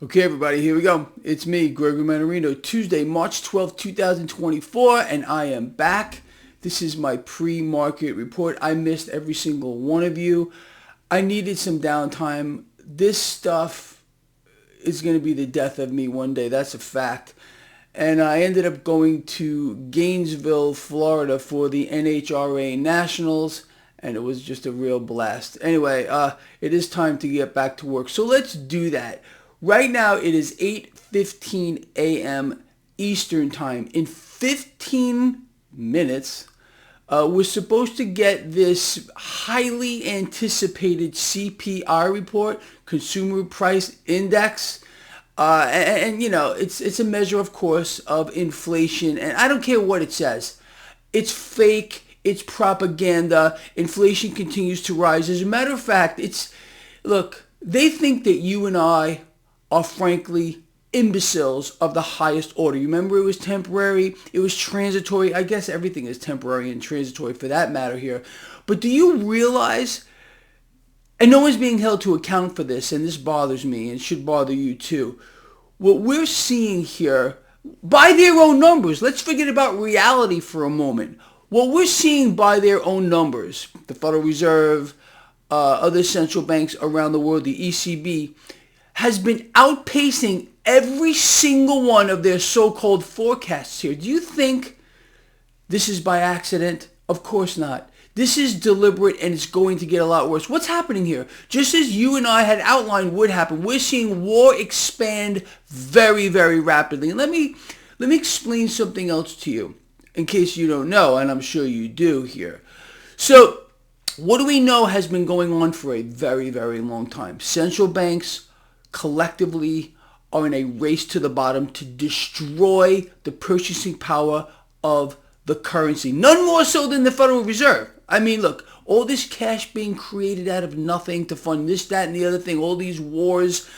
Okay, everybody, here we go. It's me, Gregory Mannarino, Tuesday, March 12th, 2024, and I am back. This is my pre-market report. I missed every single one of you. I needed some downtime. This stuff is going to be the death of me one day. That's a fact. And I ended up going to Gainesville, Florida for the NHRA Nationals, and it was just a real blast. Anyway, it is time to get back to work. So let's do that. Right now it is 8:15 a.m. Eastern Time. In 15 minutes, we're supposed to get this highly anticipated CPI report, Consumer Price Index. And you know, it's a measure, of course, of inflation. And I don't care what it says. It's fake. It's propaganda. Inflation continues to rise. As a matter of fact, look, they think that you and I are frankly imbeciles of the highest order. You remember, it was temporary, it was transitory. I guess everything is temporary and transitory for that matter here. But do you realize, and no one's being held to account for this, and this bothers me and should bother you too, what we're seeing here, by their own numbers, let's forget about reality for a moment. What we're seeing by their own numbers, the Federal Reserve, other central banks around the world, the ECB, has been outpacing every single one of their so-called forecasts here. Do you think this is by accident? Of course not. This is deliberate, and it's going to get a lot worse. What's happening here? Just as you and I had outlined would happen, we're seeing war expand very, very rapidly. And let me explain something else to you, in case you don't know, and I'm sure you do here. So, what do we know has been going on for a very, very long time? Central banks collectively are in a race to the bottom to destroy the purchasing power of the currency. None more so than the Federal Reserve. I mean, look, all this cash being created out of nothing to fund this, that, and the other thing, all these wars,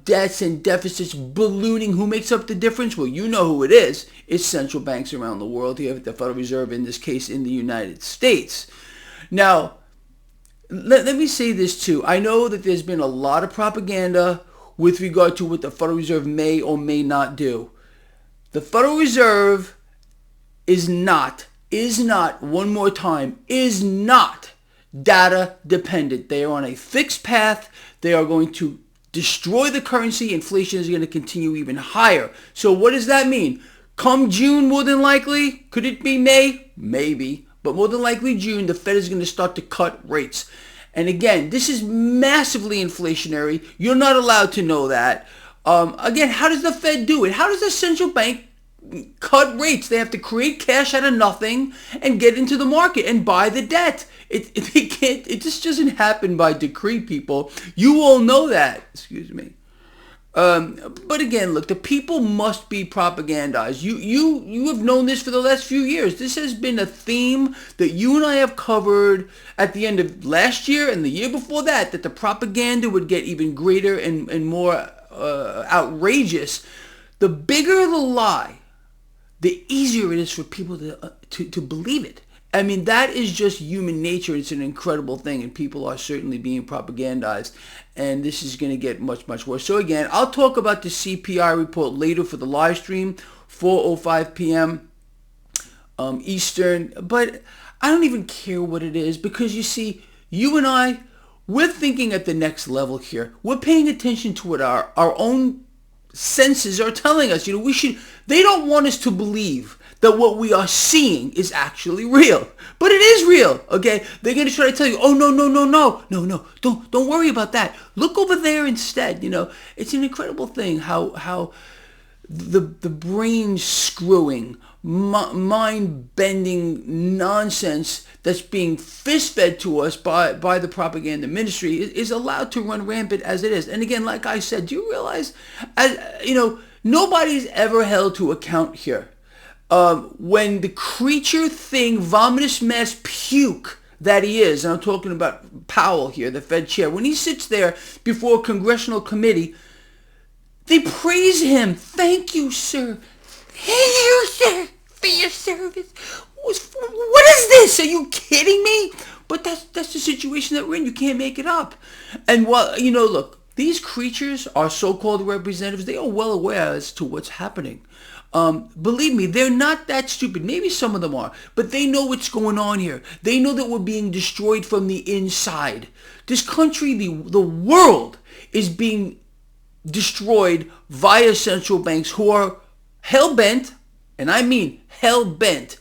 debts and deficits ballooning. Who makes up the difference? Well, you know who it is. It's central banks around the world. You have the Federal Reserve, in this case, in the United States. Now, let me say this too. I know that there's been a lot of propaganda with regard to what the Federal Reserve may or may not do. The Federal Reserve is not, one more time, is not data dependent. They are on a fixed path. They are going to destroy the currency. Inflation is going to continue even higher. So what does that mean? Come June, more than likely, could it be May? Maybe. But more than likely June, the Fed is going to start to cut rates. And again, this is massively inflationary. You're not allowed to know that. Again, how does the Fed do it? How does the central bank cut rates? They have to create cash out of nothing and get into the market and buy the debt. It just doesn't happen by decree, people. You all know that. Excuse me. But again, look, the people must be propagandized. You have known this for the last few years. This has been a theme that you and I have covered at the end of last year and the year before that the propaganda would get even greater and more outrageous. The bigger the lie, the easier it is for people to believe it. I mean, that is just human nature. It's an incredible thing, and people are certainly being propagandized, and this is going to get much, much worse. So again, I'll talk about the CPI report later for the live stream, 4:05 p.m. Eastern, but I don't even care what it is, because you see, you and I, we're thinking at the next level here. We're paying attention to what our own senses are telling us. You know, they don't want us to believe that what we are seeing is actually real. But it is real, okay? They're going to try to tell you, oh, no, don't worry about that. Look over there instead, you know. It's an incredible thing how the brain screwing, mind-bending nonsense that's being fist-fed to us by the propaganda ministry is allowed to run rampant as it is. And again, like I said, do you realize, nobody's ever held to account here. When the creature thing, vomitous mass puke that he is, and I'm talking about Powell here, the Fed chair, when he sits there before a congressional committee, they praise him. Thank you, sir. Thank you, sir, for your service. What is this? Are you kidding me? But that's the situation that we're in. You can't make it up. And look, these creatures, our so-called representatives, they are well aware as to what's happening. Believe me, they're not that stupid. Maybe some of them are, but they know what's going on here. They know that we're being destroyed from the inside. This country, the world, is being destroyed via central banks who are hell-bent, and I mean hell-bent,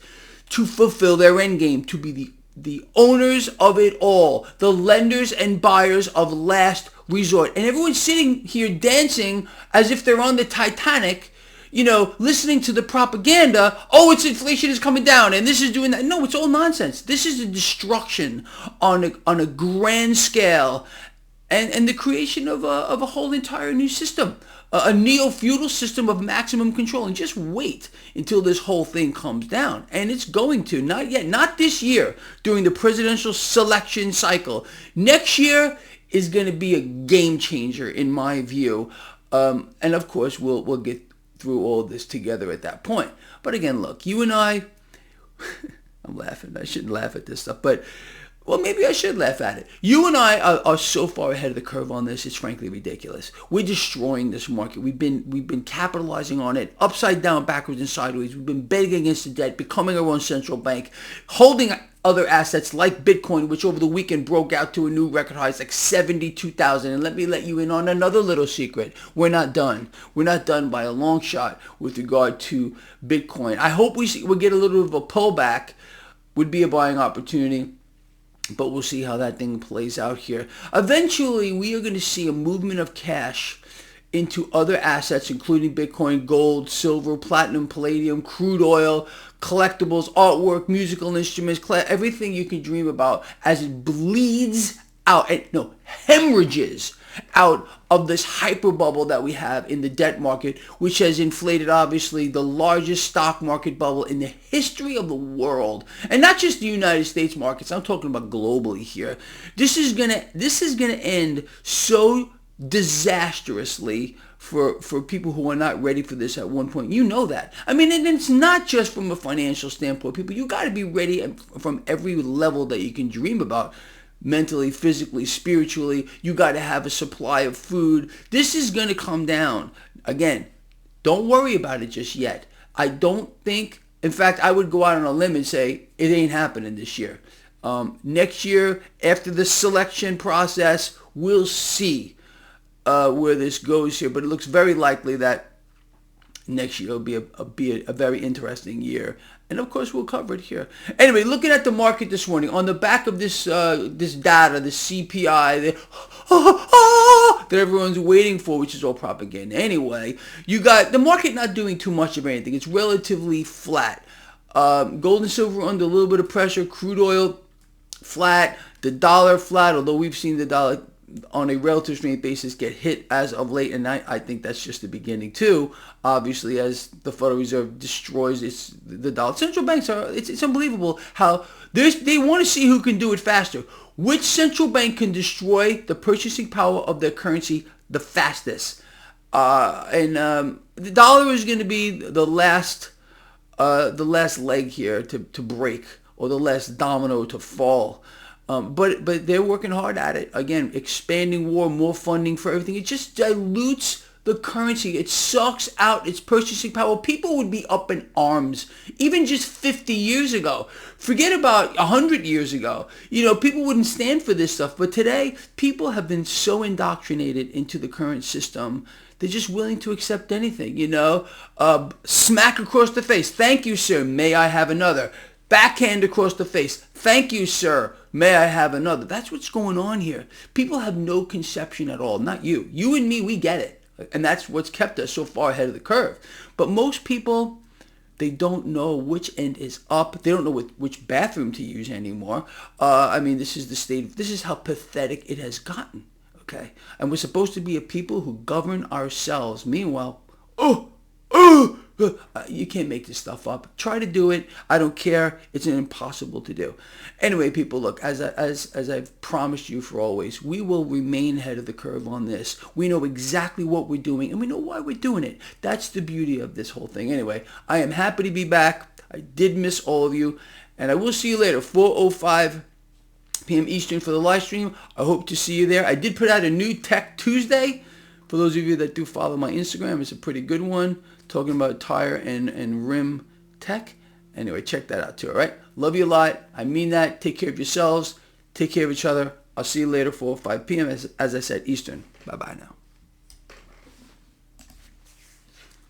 to fulfill their end game, to be the owners of it all, the lenders and buyers of last resort. And everyone's sitting here dancing as if they're on the Titanic, listening to the propaganda. Oh, it's inflation is coming down and this is doing that. No, it's all nonsense. This is a destruction on a grand scale, and the creation of a whole entire new system, a neo-feudal system of maximum control. And just wait until this whole thing comes down. And it's going to. Not yet. Not this year during the presidential selection cycle. Next year is going to be a game changer in my view. And of course, we'll get through all this together at that point. But again, look, you and I, I'm laughing. I shouldn't laugh at this stuff, but well, maybe I should laugh at it. You and I are so far ahead of the curve on this, it's frankly ridiculous. We're destroying this market. We've been capitalizing on it upside down, backwards, and sideways. We've been betting against the debt, becoming our own central bank, holding other assets like Bitcoin, which over the weekend broke out to a new record high. It's like 72,000. And let me let you in on another little secret. We're not done. We're not done by a long shot with regard to Bitcoin. I hope we'll get a little bit of a pullback. Would be a buying opportunity. But we'll see how that thing plays out here. Eventually, we are going to see a movement of cash into other assets, including Bitcoin, gold, silver, platinum, palladium, crude oil, collectibles, artwork, musical instruments, everything you can dream about as it bleeds out, hemorrhages out of this hyper bubble that we have in the debt market, which has inflated, obviously, the largest stock market bubble in the history of the world. And not just the United States markets. I'm talking about globally here. This is gonna end so disastrously for people who are not ready for this at one point. You know that. I mean, and it's not just from a financial standpoint. People, you got to be ready from every level that you can dream about. Mentally, physically, spiritually, you got to have a supply of food. This is going to come down. Again, don't worry about it just yet. I don't think, in fact, I would go out on a limb and say it ain't happening this year. Next year, after the selection process, we'll see where this goes here. But it looks very likely that next year will be a very interesting year. And of course, we'll cover it here. Anyway, looking at the market this morning, on the back of this data, the CPI, that everyone's waiting for, which is all propaganda. Anyway, you got the market not doing too much of anything. It's relatively flat. Gold and silver under a little bit of pressure. Crude oil flat. The dollar flat, although we've seen the dollar on a relative strength basis get hit as of late, and I think that's just the beginning too. Obviously, as the Federal Reserve destroys the dollar, central banks it's unbelievable how they want to see who can do it faster. Which central bank can destroy the purchasing power of their currency the fastest? The dollar is going to be the last leg here to break, or the last domino to fall. But they're working hard at it. Again, expanding war, more funding for everything. It just dilutes the currency. It sucks out its purchasing power. People would be up in arms even just 50 years ago. Forget about 100 years ago. People wouldn't stand for this stuff. But today, people have been so indoctrinated into the current system. They're just willing to accept anything, Smack across the face. Thank you, sir. May I have another? Backhand across the face. Thank you, sir. May I have another? That's what's going on here. People have no conception at all. Not you. You and me, we get it. And that's what's kept us so far ahead of the curve. But most people, they don't know which end is up. They don't know which bathroom to use anymore. This is the state. This is how pathetic it has gotten. Okay? And we're supposed to be a people who govern ourselves. Meanwhile, you can't make this stuff up. Try to do it. I don't care. It's impossible to do. Anyway, people, look, as I've promised you for always, we will remain ahead of the curve on this. We know exactly what we're doing, and we know why we're doing it. That's the beauty of this whole thing. Anyway, I am happy to be back. I did miss all of you, and I will see you later. 4:05 p.m. Eastern for the live stream. I hope to see you there. I did put out a new Tech Tuesday. For those of you that do follow my Instagram, it's a pretty good one, talking about tire and rim tech. Anyway, check that out too, all right? Love you a lot. I mean that. Take care of yourselves. Take care of each other. I'll see you later, 4 or 5 p.m. as I said, Eastern. Bye-bye now.